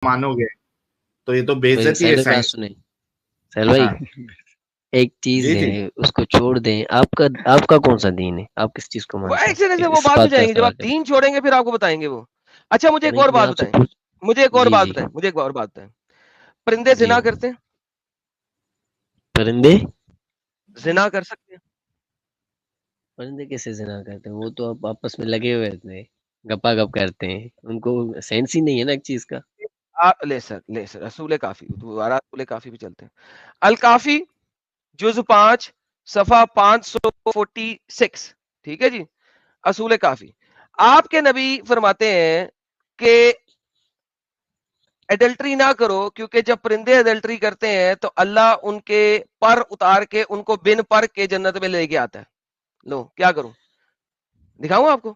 مانو گے تو یہ تو بے عزتی ہے سائنس. سہیل بھائی ایک چیز ہے اس کو چھوڑ دیں. آپ کا کون سا دین ہے؟ آپ کس چیز کو مانتے ہیں؟ وہ بعد میں جائیں گے. جب آپ دین چھوڑیں گے پھر آپ کو بتائیں گے وہ. اچھا مجھے ایک اور بات بتائیں. مجھے ایک اور بات بتائیں. پرندے زنا کرتے ہیں؟ پرندے زنا کر سکتے ہیں؟ پرندے کیسے زنا کرتے ہیں؟ وہ تو اب آپس میں لگے ہوئے تھے گپا گپ کرتے ہیں. ان کو سینس ہی نہیں ہے نا ایک چیز کا. لے سر رسول کافی دوبارہ رسول کافی بھی چلتے ہیں. الکافی جز 5 صفحہ 546. ٹھیک ہے جی. اصول کافی. آپ کے نبی فرماتے ہیں کہ ایڈلٹری نہ کرو کیونکہ جب پرندے ایڈلٹری کرتے ہیں تو اللہ ان کے پر اتار کے ان کو بن پر کے جنت میں لے کے آتا ہے. لو کیا کروں دکھاؤں آپ کو.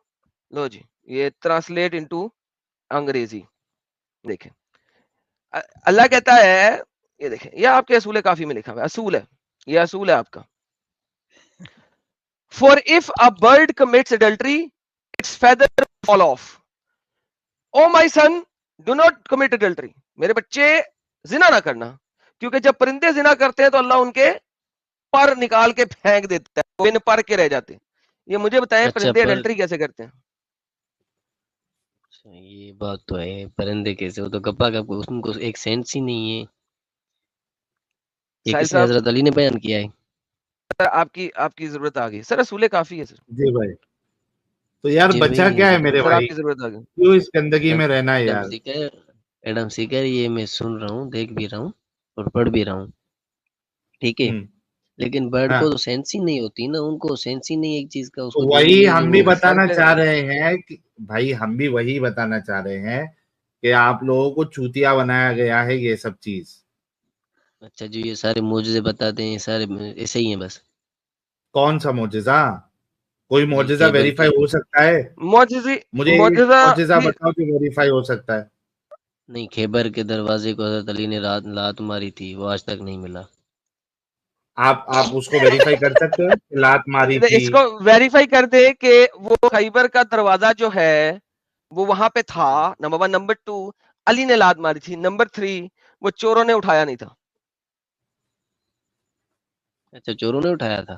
لو جی یہ ٹرانسلیٹ انٹو انگریزی دیکھیں. اللہ کہتا ہے یہ دیکھیں یہ آپ کے اصول کافی میں لکھا ہوا ہے. اصول ہے یہ اصول ہے آپ کا. For if a bird commits adultery, its feather fall off. Oh my son, do not commit adultery. میرے بچے زنا نہ کرنا کیونکہ جب پرندے زنا کرتے ہیں تو اللہ ان کے پر نکال کے پھینک دیتا ہے. وہ پر کے رہ جاتے ہیں. یہ مجھے بتائیں پرندے ایڈلٹری کیسے کرتے ہیں؟ یہ بات تو ہے. پرندے کیسے؟ وہ تو گپا گپ ان کو ایک سینس ہی نہیں ہے. یہ کس نے حضرت علی نے بیان کیا ہے. آپ کی ضرورت آ گئی سر. رسول کافی ہے سر. جی بھائی تو یار بچہ کیا ہے میرے بھائی؟ آپ کی ضرورت آ گئی. کیوں اس گندگی میں رہنا ہے یار؟ ایڈم سیکر یہ میں سن رہا ہوں دیکھ بھی رہا ہوں اور پڑھ بھی رہا ہوں. ٹھیک ہے لیکن برڈ کو تو سینس ہی نہیں ہوتی نا. ان کو سینس ہی نہیں ایک چیز کا. اس کو وہی ہم بھی بتانا چاہ رہے ہیں کہ بھائی ہم بھی وہی بتانا چاہ رہے ہیں کہ آپ لوگوں کو چوتیا بنایا گیا ہے یہ سب چیز. اچھا جی یہ سارے معجزے بتاتے ہیں سارے ایسے ہی ہیں بس. کون سا معجزہ؟ کوئی معجزہ ویریفائی ہو سکتا ہے؟ مجھے معجزہ بتاؤ کہ ویریفائی ہو سکتا ہے. نہیں خیبر کے دروازے کو حضرت علی نے لات ماری تھی وہ آج تک نہیں ملا. آپ اس کو ویریفائی کر سکتے ہیں کہ لات ماری تھی؟ اس کو ویریفائی کر دے کہ وہ خیبر کا دروازہ جو ہے وہ وہاں پہ تھا. نمبر 1. نمبر 2 علی نے لات ماری تھی. نمبر 3 وہ چوروں نے اٹھایا نہیں تھا. اچھا چوروں نے اٹھایا تھا.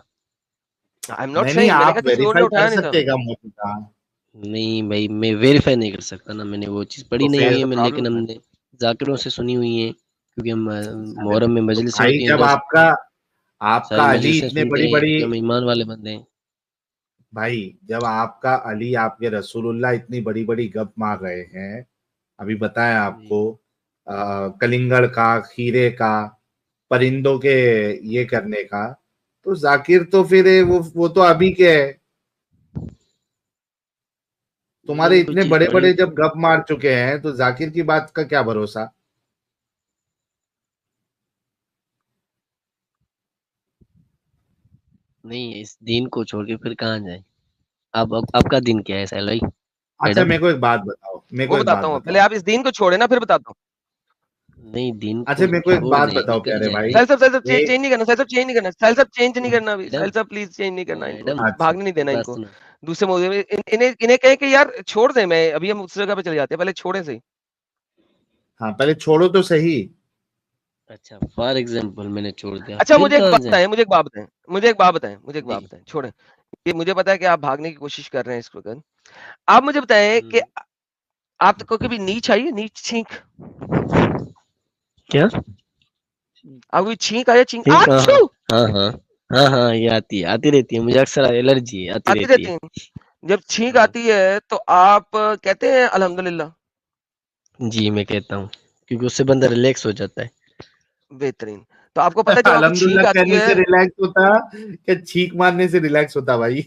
نہیں آپ ویریفائی کر سکتے گا معجزہ. نہیں بھائی میں ویریفائی نہیں کر سکتا نا. میں نے وہ چیز پڑھی نہیں ہوئی ہے لیکن ہم نے ذاکروں سے سنی ہوئی ہے کیونکہ ہم محرم میں مجلس ہوتی ہیں. جب آپ کا علی اتنے بڑی بڑی ہم ایمان والے بندے ہیں بھائی. جب آپ کا علی آپ کے رسول اللہ اتنی بڑی بڑی گپ مار رہے ہیں ابھی بتایا آپ کو کلنگڑ کا کھیرے کا پرندوں کے یہ کرنے کا تو ذاکر تو پھر وہ تو ابھی کے ہے. تمہارے اتنے بڑے بڑے جب گپ مار چکے ہیں تو ذاکر کی بات کا کیا بھروسہ؟ نہیں اس دین کو چھوڑ کے پھر کہاں جائیں؟ آپ کا دین کیا ہے سہیل بھائی؟ اچھا میرے کو ایک بات بتاؤ. وہ بتاتا ہوں پہلے آپ اس دین کو چھوڑے نا پھر بتاتا ہوں. نہیں دین اچھا میرے کو ایک بات بتاؤ پیارے بھائی. چینج نہیں کرنا سہیل صاحب. چینج نہیں کرنا سہیل صاحب. چینج نہیں کرنا ابھی سہیل صاحب پلیز. چینج نہیں کرنا ان کو. بھاگنے نہیں دینا ان کو دوسرے موضوع میں. انہیں کہیں کہ یار چھوڑ دیں. میں ابھی ہم اس جگہ پہ چلے جاتے ہیں. پہلے چھوڑیں صحیح. ہاں پہلے چھوڑو تو صحیح. اچھا فار ایگزامپل میں نے چھوڑ دیا. اچھا مجھے ایک بات بتائیں. چھوڑیں یہ مجھے پتا ہے کہ آپ بھاگنے کی کوشش کر رہے ہیں اس وقت. آپ مجھے بتائیں کہ آپ کو کبھی نیچ آئی ہے؟ نیچ چھینک کیا؟ آپ کو چھینک آیا؟ چھینک ہاں یہ آتی رہتی ہے. مجھے اکثر الرجی آتی رہتی ہے. جب چھینک آتی ہے تو آپ کہتے ہیں الحمدللہ؟ جی میں کہتا ہوں کیونکہ اس سے بندہ ریلیکس ہو جاتا ہے. بہترین. تو آپ کو پتا جب آپ کو چھینک آتی ہے ریلیکس ہوتا کہ چھینک مارنے سے ریلیکس ہوتا بھائی؟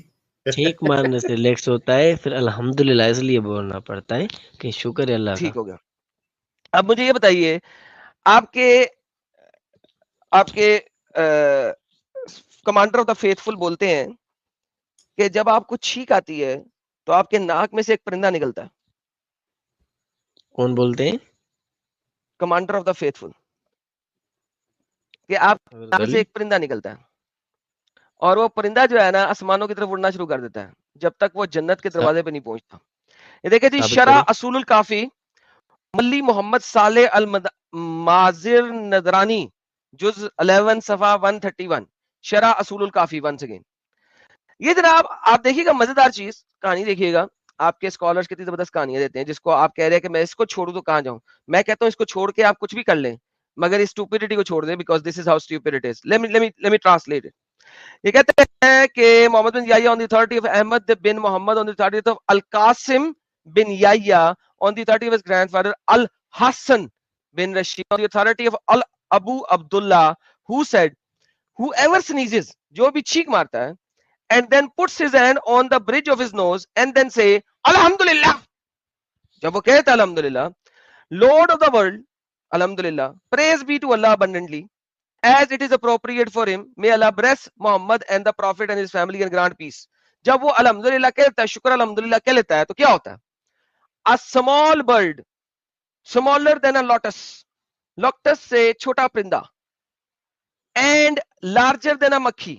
چھینک مارنے سے ریلیکس ہوتا ہے. پھر الحمدللہ اس لیے بولنا پڑتا ہے کہ شکر ہے اللہ کا. ٹھیک ہو گیا. اب مجھے یہ بتائیے آپ کے کمانڈر آف دا فیتھفل بولتے ہیں کہ جب آپ کو چھینک آتی ہے تو آپ کے ناک میں سے ایک پرندہ نکلتا ہے. کون بولتے ہیں؟ Commander of the faithful. کہ آپ کے ناک سے ایک پرندہ نکلتا ہے اور وہ پرندہ جو ہے نا آسمانوں کی طرف اڑنا شروع کر دیتا ہے جب تک وہ جنت کے دروازے پہ نہیں پہنچتا. یہ دیکھیں جی شرح اصول الکافی ملی محمد صالح المازر ندرانی جز 11 صفحہ 131 شرح اصول الکافی ونس اگین. یہ جناب آپ دیکھیے گا مزیدار چیز کہانی دیکھیے گا. آپ کے اسکالرز کتنی زبردست کہانیاں دیتے ہیں جس کو آپ کہہ رہے ہیں کہ میں اس کو چھوڑوں تو کہاں جاؤں. میں کہتا ہوں اس کو چھوڑ کے آپ کچھ بھی کر لیں مگر اس اسٹوپڈٹی کو چھوڑ دیں because this is how stupid it is. Let me translate it. یہ کہتے ہیں کہ محمد بن یحییٰ on the 30th of Ahmad bin Muhammad on the 30th of Al-Qasim bin Yahya on the 30th of his grandfather Al-Hassan bin Rashid on the authority of Abu Abdullah who said whoever sneezes جو بھی چھینک مارتا ہے and then puts his hand on the bridge of his nose and then say Alhamdulillah, جب وہ کہتا Alhamdulillah, Lord of the world, Alhamdulillah, praise be to Allah abundantly as it is appropriate for him, may Allah bless Muhammad and the Prophet and his family and grant peace. جب وہ الحمدللہ کہتا ہے, شکر الحمدللہ کہہ لیتا ہے تو کیا ہوتا ہے؟ A small bird smaller than a lotus, lotus سے چھوٹا پرندہ, and larger than a مکھی,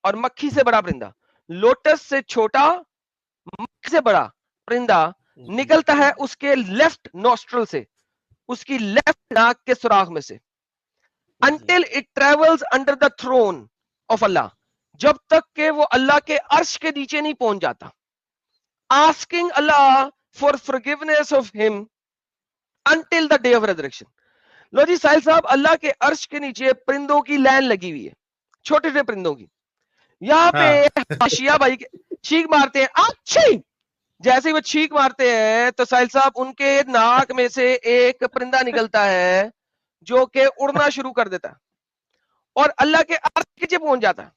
اور مکھی سے بڑا پرندہ, لوٹس سے چھوٹا مکھی سے بڑا پرندہ نکلتا ہے اس کے لیفٹ نوسٹرل سے, اس کی لیفٹ ناک کے سوراخ میں سے, until it travels under the throne of Allah, جب تک کہ وہ اللہ کے عرش کے نیچے نہیں پہنچ جاتا, asking Allah for forgiveness of him until the day of resurrection. لو جی ساحل صاحب, اللہ کے عرش کے نیچے پرندوں کی لائن لگی ہوئی ہے, چھوٹے چھوٹے پرندوں کی. یہاں پہ شیعہ بھائی چھینک مارتے ہیں, اچھی جیسے وہ چھینک مارتے ہیں تو ساحل صاحب ان کے ناک میں سے ایک پرندہ نکلتا ہے جو کہ اڑنا شروع کر دیتا ہے اور اللہ کے عرش کے نیچے پہنچ جاتا ہے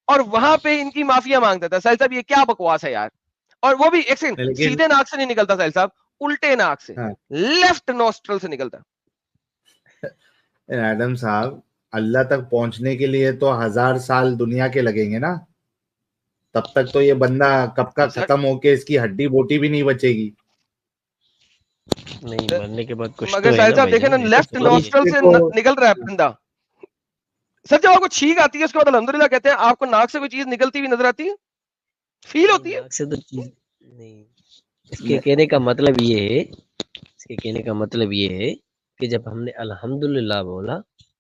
اور وہاں پہ ان کی معافیا مانگتا تھا. ساحل صاحب یہ کیا بکواس ہے یار, اور وہ بھی ایک سیکنڈ سیدھے ناک سے نہیں نکلتا ساحل صاحب, الٹے ناک سے, لیفٹ نوسٹرل سے نکلتا. ایڈم صاحب, اللہ تک پہنچنے کے لیے تو 1000 سال دنیا کے لگیں گے نا, تب تک تو یہ بندہ کب کا ختم ہو کے اس کی ہڈی بوٹی بھی نہیں بچے گی. نہیں مرنے کے بعد کچھ مگر ساحل صاحب دیکھیں نا, لیفٹ نوسٹرل سے نکل رہا ہے پرندہ. سر جب آپ کو چھینک آتی ہے اس کے بعد الحمدللہ کہتے ہیں, آپ کو ناک سے کوئی چیز نکلتی ہوئی نظر آتی ہے, فیل ہوتی ہے؟ ناک سے تو چیز نہیں. اس کے کہنے کا مطلب یہ ہے کہ جب ہم نے الحمدللہ بولا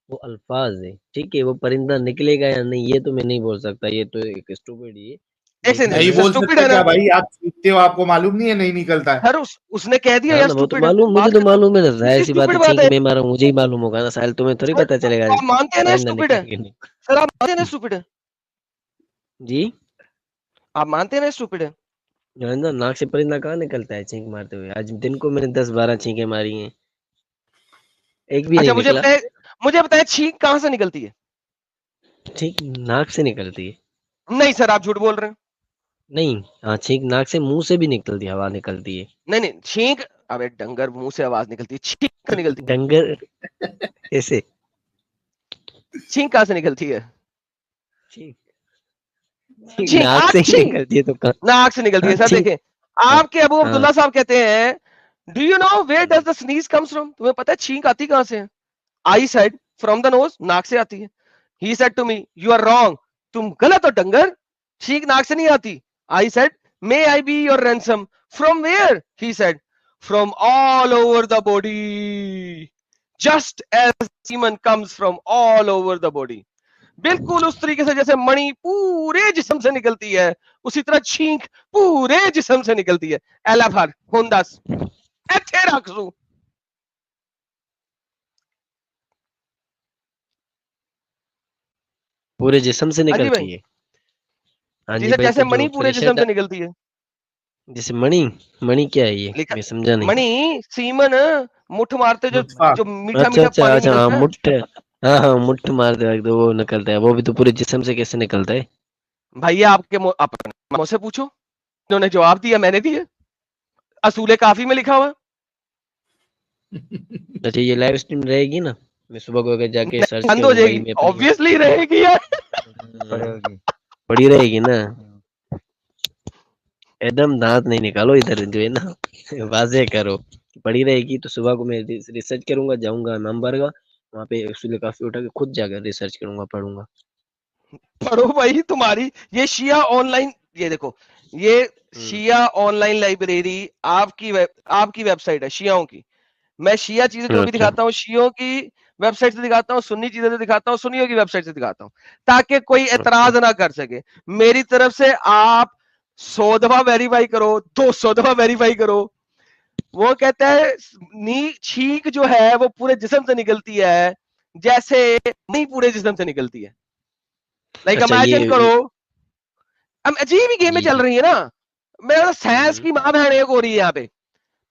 وہ الفاظ ہے, ٹھیک ہے, وہ پرندہ نکلے گا یا نہیں یہ تو میں نہیں بول سکتا, یہ تو ایک اسٹوپڈ ہی ہے. نہیں بول سکتے کیا بھائی, آپ چھینکتے ہو, آپ کو معلوم نہیں ہے نہیں نکلتا ہے. سر اس نے کہہ دیا وہ تو معلوم, مجھے تو معلوم ہے نا, ظاہر سی بات ہے, چھینک میں مارا مجھے ہی معلوم ہوگا نا ساحل, تمہیں تھوڑی پتہ چلے گا. آپ مانتے ہیں نا اسٹوپڈ ہے سر, آپ مانتے ہیں نا اسٹوپڈ ہے جی, آپ مانتے ہیں نا اسٹوپڈ ہے. ناک سے پرندہ کہاں نکلتا ہے چھینک مارتے ہوئے؟ آج دن کو میں نے 10-12 چھینکیں ماری ہیں, ایک بھی نہیں نکلا. مجھے بتائیں چھینک کہاں سے نکلتی ہے؟ چھینک ناک سے نکلتی ہے. نہیں سر آپ جھوٹ بول رہے ہیں. نہیں, ہاں چھینک ناک سے منہ سے بھی نکلتی ہے, ہوا نکلتی ہے. نہیں چھینک, ابے ڈنگر منہ سے آواز نکلتی ہے, چھینک سے نکلتی ہے. ڈنگر ایسے چھینک کہاں سے نکلتی ہے؟ ناک سے نکلتی ہے تو ناک سے نکلتی ہے. سر دیکھیں آپ کے ابو عبداللہ صاحب کہتے ہیں do you know where does the sneeze comes from, تمہیں پتہ ہے چھینک آتی کہاں سے ہے؟ آئی سیڈ فرام دا نوز, ناک سے آتی ہے. He said to me you are wrong, تم غلط ہو ڈنگر, چھینک ناک سے نہیں آتی. I said, may I be your ransom? From where? He said, from all over the body. Just as semen comes from all over the body. بالکل اس طریقے سے جیسے منی پورے جسم سے نکلتی ہے, اسی طرح چھینک پورے جسم سے نکلتی ہے. ایلا بھر ہونداس ایتھے رکھو, پورے جسم سے نکلتی ہے. جیسے منی پورے جسم سے نکلتی ہے. جیسے منی کیا ہے یہ میں سمجھا نہیں. منی سیمن مٹھ مارتے جو میٹھا میٹھا پانی نکلتا ہے. مٹھ, ہاں مٹھ مارتے وقت وہ نکلتا ہے, وہ بھی تو پورے جسم سے کیسے نکلتا ہے بھائی؟ آپ کے ماں سے پوچھو, انہوں نے جواب دیا, میں نے دیا, اصول کافی میں لکھا ہوا. اچھا یہ لائیو اسٹریم رہے گی نا, میں صبح کو اگر جا کے سرچ بند ہو جائے گی, obviously رہے گی یار, پڑی رہے گی نا. ایک دم دانت نہیں نکالو ادھر, جو ہے نا واضح کرو, پڑی رہے گی تو صبح کو میں ریسرچ کروں گا, جاؤں گا نمبر کا وہاں پہ اصول کافی اٹھا کے خود جا کر ریسرچ کروں گا, پڑھوں گا. پڑھو بھائی, تمہاری یہ شیعہ آن لائن, یہ دیکھو یہ شیعہ آن لائن لائبریری آپ کی ویب سائٹ ہے شیعوں کی, میں شیعہ چیزیں جو بھی دکھاتا ہوں شیعوں کی ویب سائٹ سے دکھاتا ہوں, سنی چیزیں سے دکھاتا ہوں سنیوں کی ویب سائٹ سے دکھاتا ہوں, تاکہ کوئی اعتراض نہ کر سکے. میری طرف سے آپ 100 دفعہ ویریفائی کرو, 200 دفعہ ویریفائی کرو. وہ کہتا ہے چھینک جو ہے وہ پورے جسم سے نکلتی ہے جیسے نہیں پورے جسم سے نکلتی ہے. لائک امیجن کرو, عجیب ہی گیمیں چل رہی ہیں نا. میرا سائنس کی ماں بہن ایک ہو رہی ہے یہاں پہ.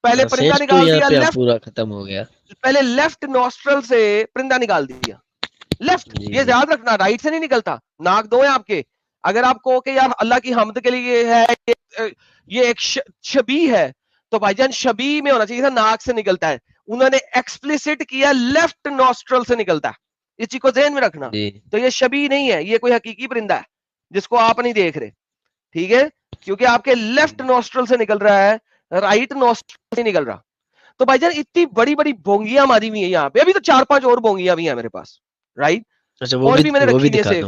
پہلے پرندہ نکال دیا لیفٹ, پورا ختم ہو گیا. پہلے لیفٹ نوسٹرل سے پرندہ نکال دیا لیفٹ. یہ یاد رکھنا رائٹ سے نہیں نکلتا. ناک دو ہیں آپ کے. اگر آپ کو کہ یار اللہ کی حمد کے لیے ہے یہ ایک شبیہ ہے تو بھائی جان شبیہ میں ہونا چاہیے تھا ناک سے نکلتا ہے. انہوں نے ایکسپلیسٹ کیا لیفٹ نوسٹرل سے نکلتا ہے. اس چیز کو ذہن میں رکھنا. تو یہ شبیہ نہیں ہے, یہ کوئی حقیقی پرندہ ہے جس کو آپ نہیں دیکھ رہے. ٹھیک ہے, کیونکہ آپ کے لیفٹ نوسٹرل سے نکل رہا ہے, رائٹ نوسٹرل سے نکل رہا. تو بھائی جان اتنی بڑی بڑی بونگیاں ماری ہوئی ہیں یہاں پہ. ابھی تو 4-5 اور بونگیاں بھی ہیں میرے پاس, رائٹ. اور بھی میں نے رکھی ہوئی ہے.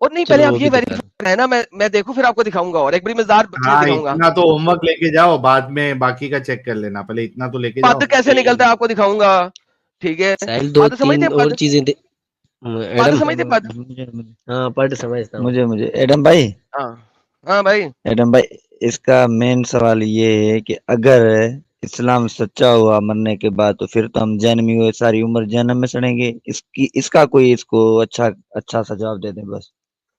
اور نہیں پہلے آپ یہ ویریفائی ہے نا, میں دیکھوں پھر آپ کو دکھاؤں گا. اور ایک بڑی مزدار چیز دکھاؤں گا. اتنا تو ہوم ورک لے کے جاؤ, بعد میں باقی کا چیک کر لینا, پہلے اتنا تو لے کے جاؤ. پد کیسے نکلتا ہے آپ کو دکھاؤں گا. ٹھیک ہے, پد سمجھتے ہیں, پد چیزیں پد سمجھتے پد. ہاں پد سمجھتا ہوں. مجھے ایڈم بھائی, ہاں بھائی, ایڈم بھائی اس کا مین سوال یہ ہے کہ اگر اسلام سچا ہوا مرنے کے بعد تو پھر تو ہم جہنمی ہوئے ساری عمر جہنم میں سڑیں گے. اس کا کوئی اس کو اچھا سا جواب دے دیں بس.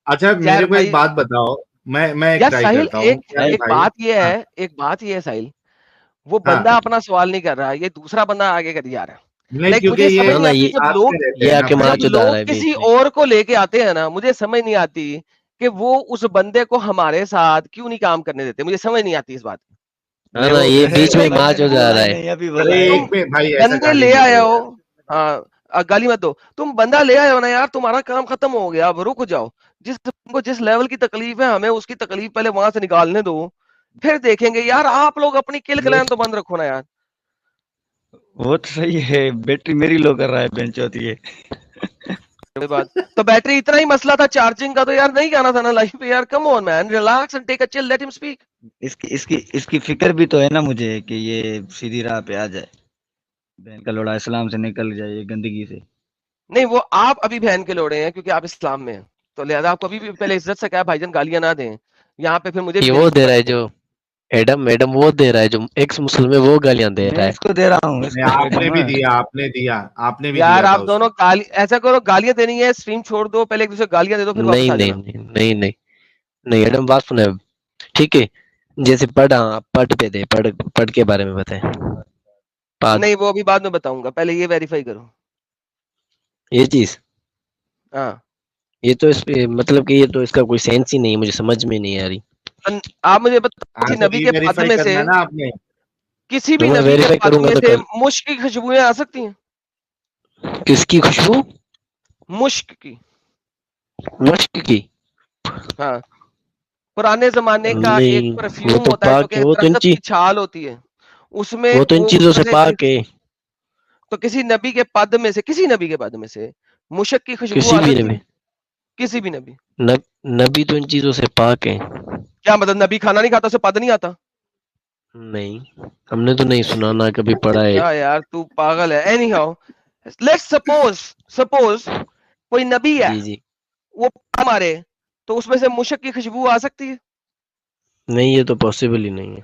اچھا میرے کو ایک بات بتاؤ, میں ایک ٹرائی کرتا ہوں. ایک بات یہ ہے ساحل, وہ بندہ اپنا سوال نہیں کر رہا, یہ دوسرا بندہ آگے کر جا رہا ہے. نہیں, کیونکہ لوگ کسی اور کو لے کے آتے ہیں نا, مجھے سمجھ نہیں آتی کہ وہ اس بندے کو ہمارے ساتھ کیوں نہیں کام کرنے دیتے. مجھے سمجھ نہیں آتی اس بات کی. یہ بیچ میں مارچ ہو جا رہا ہے. بندے لے آئے ہو, گالی مت دو, تم بندہ لے آئے ہو نا یار, تمہارا کام ختم ہو گیا. اب رک جاؤ, جس لیول کی تکلیف ہے ہمیں اس کی تکلیف پہلے وہاں سے نکالنے دو, پھر دیکھیں گے. یار آپ لوگ اپنی کل کلین تو بند رکھو نا یار. وہ تو صحیح ہے, بیٹری میری لو کر رہا ہے بینچ ہوتی ہے. تو بیٹری اتنا ہی مسئلہ تھا چارجنگ کا, تو یار نہیں جانا تھا نا لائف پہ. یار کم آن مین, ریلیکس اینڈ ٹیک اے چل, لیٹ ہم اسپیک. اس کی فکر بھی تو ہے نا مجھے کہ یہ سیدھی راہ پہ آ جائے, بہن کا لوڑا اسلام سے نکل جائے گندگی سے. نہیں, وہ آپ ابھی بہن کے لوڑے ہیں کیونکہ آپ اسلام میں ہیں, تو لہذا آپ کو ابھی بھی پہلے عزت سے کہا بھائی جان گالیاں نہ دیں. یہاں پہ پھر مجھے وہ دے رہا ہے جو ایڈم وہ دے رہا ہے جو ایکس مسلم ہے, وہ گالیاں دے رہا ہے. اس کو دے رہا ہوں. آپ نے بھی دیا. یار آپ دونوں ایسا کرو, گالیاں دینی ہے اسٹریم چھوڑ دو, پہلے ایک دوسرے گالیاں دے دو, پھر واپس آ جانا. نہیں ایڈم بات سنیں, ٹھیک ہے, جیسے پڑھ پہ دے, پڑھ کے بارے میں بتائیں. نہیں وہ ابھی بعد میں بتاؤں گا, پہلے یہ ویریفائی کرو یہ چیز. ہاں یہ تو مطلب کہ یہ تو اس کا کوئی سینس ہی نہیں, مجھے سمجھ میں نہیں آ رہی. آپ مجھے کسی نبی کے پد میں سے, کسی بھی نبی کے پد میں سے مشک کی خوشبوئیں آ سکتی ہیں. کس کی خوشبو؟ مشک کی. مشک کی؟ ہاں, پرانے زمانے کا ایک پرفیوم ہوتا ہے جو کہ درخت کی چھال ہوتی ہے, اس میں وہ تو ان چیزوں سے پاک ہے. تو کسی نبی کے پد میں سے مشک کی خوشبو کسی آ بھی سکتی نبی, ہے. کسی بھی نبی. نبی تو ان چیزوں سے پاک ہے. کیا مطلب نبی کھانا نہیں کھاتا, اسے پد نہیں آتا؟ نہیں, ہم نے تو نہیں سنا, نہ کبھی پڑھا ہے. کیا یار تو پاگل ہے. اینی ہاؤ, لیٹس سپوز کوئی نبی ہے, جی وہ مارے تو اس میں سے مشک کی خوشبو آ سکتی ہے؟ نہیں, یہ تو پاسبل ہی نہیں ہے.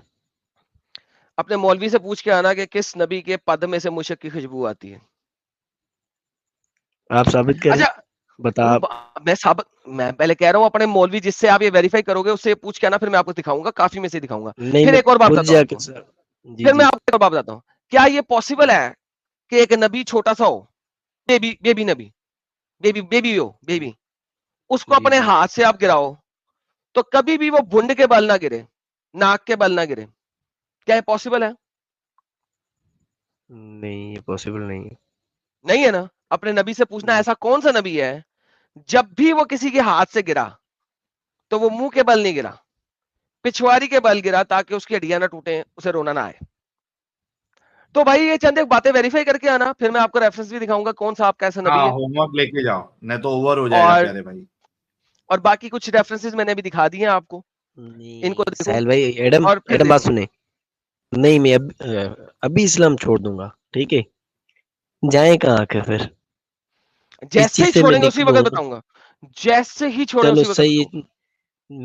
اپنے مولوی سے پوچھ کے آنا کہ کس نبی کے پد میں سے مشک کی خوشبو آتی ہے. آپ ثابت کریں. اچھا میں پہلے کہہ رہا ہوں اپنے مولوی جس سے آپ یہ ویریفائی کرو گے اس سے پوچھ کے آنا, پھر میں آپ کو دکھاؤں گا, کافی میں سے دکھاؤں گا. پھر ایک اور بات بتاتا ہوں, پھر میں آپ کو بات بتاتا ہوں. کیا یہ پاسبل ہے کہ ایک نبی چھوٹا سا ہو, بیبی نبی, بیبی, اس کو اپنے ہاتھ سے آپ گراؤ تو کبھی بھی وہ بھنڈ کے بل نہ گرے, ناک کے بل نہ گرے؟ کیا یہ پاسبل ہے؟ نہیں, یہ پاسبل نہیں ہے. نہیں ہے نا. اپنے نبی سے پوچھنا ایسا کون سا نبی ہے جب بھی وہ کسی کے ہاتھ سے گرا تو وہ منہ کے بل نہیں گرا, پچھواری کے بل گرا, تاکہ اس کی ہڈیاں نہ ٹوٹیں, اسے رونا نہ آئے. تو بھائی یہ چند ایک باتیں ویریفائی کر کے آنا, پھر میں آپ کو ریفرنس بھی دکھاؤں گا کون سا آپ کیسا نبی ہے. ہوم ورک لے کے جاؤ, نہیں تو اوور ہو جائے گا پیارے بھائی. اور باقی کچھ ریفرنسز میں نے بھی دکھا دیے ہیں آپ کو, ان کو ساحل بھائی, ایڈم بات سنیں. نہیں, میں ابھی اسلام چھوڑ دوں گا. ٹھیک ہے جائیں کہاں کے پھر جیسے ہی چھوڑیں گے اسی وقت بتاؤں گا, جیسے ہی چھوڑیں چلو اسی وقت صحیح ہے.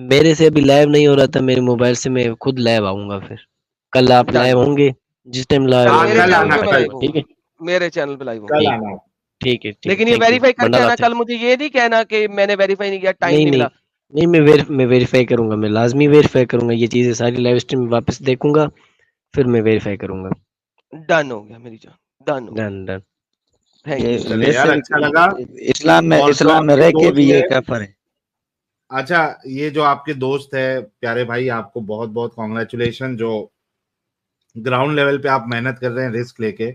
میرے سے ابھی لائیو نہیں ہو رہا تھا میرے موبائل سے, میں خود لائیو آؤں گا. پھر کل آپ لائیو ہوں گے, جس ٹائم لائیو میرے ہوں چینل پہ میں گے لائیو ہوں ٹھیک گا, ہے میرے چینل پہ لائیو ہوں کل گا. آنا. ٹھیک ہے لیکن یہ ویریفائی کر کے آنا, کل مجھے یہ نہیں کہنا کہ میں نے ویریفائی نہیں کیا, ٹائم نہیں ملا. نہیں میں ویریفائی کروں گا, میں لازمی ویریفائی کروں گا. یہ چیزیں ساری لائیو اسٹریم میں واپس دیکھوں گا, پھر میں ویریفائی کروں گا. ڈن ہو گیا میری جان, ڈن ڈن. Thank you. چلے یار, اچھا لگا. اسلام میں رہ کے بھی یہ کافر ہے. اچھا, یہ جو آپ کے دوست ہے پیارے بھائی, آپ کو بہت بہت کانگریچولیشن, جو گراؤنڈ لیول پہ آپ محنت کر رہے ہیں رسک لے کے,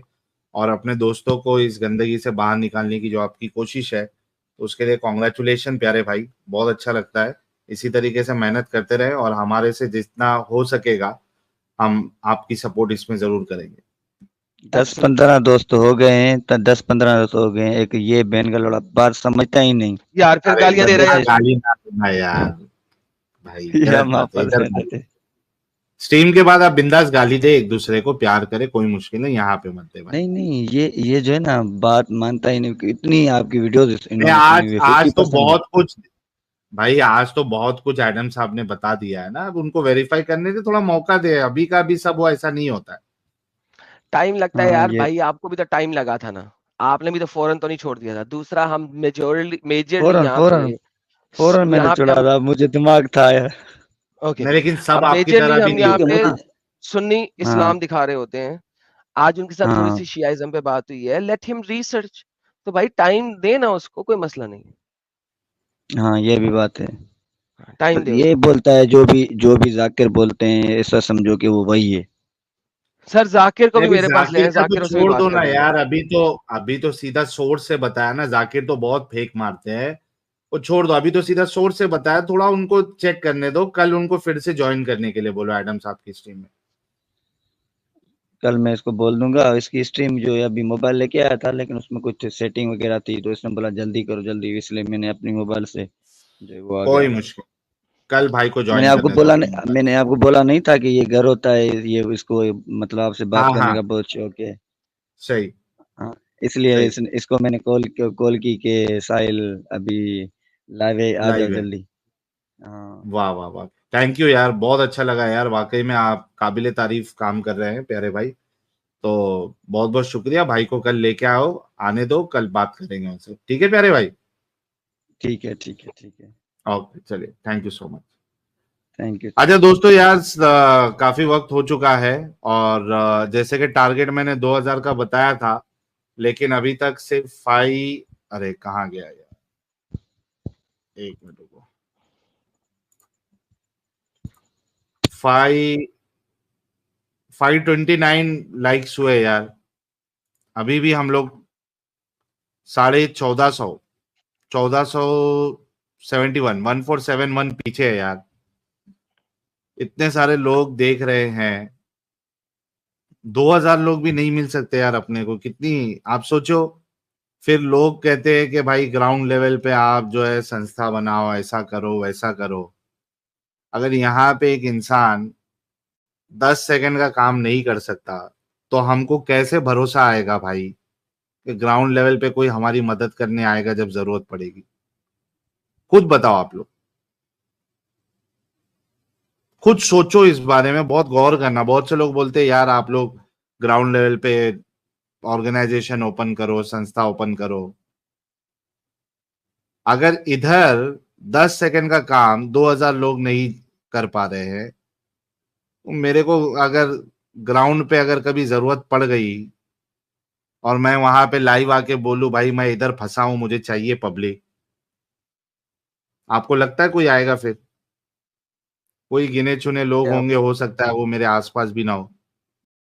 اور اپنے دوستوں کو اس گندگی سے باہر نکالنے کی جو آپ کی کوشش ہے, اس کے لیے کانگریچولیشن پیارے بھائی. بہت اچھا لگتا ہے. اسی طریقے سے محنت کرتے رہے, اور ہمارے سے جتنا ہو سکے گا ہم آپ کی سپورٹ اس میں ضرور کریں گے. 10-15 دوست ہو گئے ہیں, 10-15 دوست ہو گئے ہیں. ایک یہ بہن کا لوڑا بات سمجھتا ہی نہیں یار, پھر گالیاں دے رہے ہیں. گالی نہ دینا یار بھائی, یا غلط بات ہے. ادھر دیتے. اسٹریم کے بعد آپ بنداس گالی دے, ایک دوسرے کو پیار کرے, کوئی مشکل نہیں, یہاں پہ مت دے بھائی. نہیں یہ جو ہے نا بات مانتا ہی نہیں. اتنی آپ کی ویڈیوز انہوں نے سنی ہوئی, آج تو 50% بہت کچھ بھائی, آج تو بہت کچھ ایڈم صاحب نے بتا دیا ہے نا. اب ان کو ویریفائی کرنے سے تھوڑا موقع دے, ابھی کا بھی سب وہ ایسا نہیں ہوتا ہے. ٹائم لگتا ہے یار بھائی, آپ کو بھی تو ٹائم لگا تھا نا, آپ نے بھی تو فوراً تو نہیں چھوڑ دیا تھا. دوسرا ہم میجرلی یہاں پہ فوراً میں نے چھوڑا تھا, مجھے دماغ تھا یار. اوکے, لیکن سب اب آپ کی طرح میجرلی بھی ہم نہیں یہاں ہوتے. پہ سنی اسلام دکھا رہے ہوتے ہیں. آج ان کے ساتھ تھوڑی سی شیعائزم پہ بات ہوئی ہے, لیٹ ہم ریسرچ. تو بھائی ٹائم دے نا اس کو, کوئی مسئلہ نہیں ہے. ہاں یہ بھی بات ہے. ٹائم دے اس یہ کو. بولتا ہے جو بھی ذاکر بولتے ہیں ایسا سمجھو کہ وہ وہی ہے. سر ذاکر کو بھی ابھی میرے پاس لے ذاکر ہیں, کا تو ذاکر سے بھی چھوڑ بات دو کر نا لیں گے. یار, ابھی تو سیدھا سورس سے بتایا نا. ذاکر تو بہت پھینک مارتے ہیں, وہ چھوڑ دو. ابھی تو سیدھا سورس سے بتایا, تھوڑا ان کو چیک کرنے دو. کل ان کو پھر سے جوائن کرنے کے لیے بولو ایڈم صاحب کی اسٹریم میں. کل میں اس کو بول دوں گا. اس کی اسٹریم جو ہے ابھی موبائل لے کے آیا تھا, لیکن اس میں کچھ سیٹنگ وغیرہ تھی, تو اس نے بولا جلدی کرو جلدی, اس لیے میں نے اپنی موبائل سے جو وہ آ گیا. کوئی مشکل, کل بھائی کو میں نے جوائن آپ کو کرنے دو بولا اپنے موبائل. میں نے آپ کو بولا نہیں تھا کہ یہ گھر ہوتا ہے, یہ اس کو مطلب آپ سے بات کرنے کا بہت شوق ہے. صحیح. ہاں, اس لیے اس کو میں نے کال کی کہ ساحل ابھی لائیو آ جاؤ جلدی. واہ واہ واہ, تھینک یو یار, بہت اچھا لگا یار. واقعی میں آپ قابل تعریف کام کر رہے ہیں پیارے بھائی. تو بہت بہت شکریہ. بھائی کو کل لے کے آؤ, آنے دو, کل بات کریں گے ان سے. ٹھیک ہے پیارے بھائی. ٹھیک ہے. اوکے, چلیے, thank you so much. Thank you. اچھا دوستو یار, کافی وقت ہو چکا ہے, اور جیسے کہ ٹارگیٹ میں نے 2000 کا بتایا تھا, لیکن ابھی تک صرف ارے کہاں گیا یار, ایک منٹ کو 529 لائکس ہوئے یار. ابھی بھی ہم لوگ 1471 پیچھے ہے یار. اتنے سارے لوگ دیکھ رہے ہیں, 2000 لوگ بھی نہیں مل سکتے یار اپنے کو. کتنی آپ سوچو. پھر لوگ کہتے ہیں کہ بھائی گراؤنڈ لیول پہ آپ جو ہے سنستھا بناؤ, ایسا کرو ویسا کرو. اگر یہاں پہ ایک انسان 10 سیکنڈ کا کام نہیں کر سکتا, تو ہم کو کیسے بھروسہ آئے گا بھائی کہ گراؤنڈ لیول پہ کوئی ہماری مدد کرنے آئے گا جب ضرورت پڑے گی. خود بتاؤ آپ لوگ, خود سوچو اس بارے میں, بہت غور کرنا. بہت سے لوگ بولتے ہیں یار آپ لوگ گراؤنڈ لیول پہ آرگنائزیشن اوپن کرو, سنستھا اوپن کرو. اگر ادھر 10 سیکنڈ کا کام 2000 لوگ نہیں کر پا رہے ہیں, میرے کو اگر گراؤنڈ پہ اگر کبھی ضرورت پڑ گئی اور میں وہاں پہ لائیو آ کے بولوں بھائی میں ادھر پھنسا ہوں, مجھے چاہیے پبلک, آپ کو لگتا ہے کوئی آئے گا؟ پھر کوئی گنے چنے لوگ ہوں گے, ہو سکتا ہے وہ میرے آس پاس بھی نہ ہو.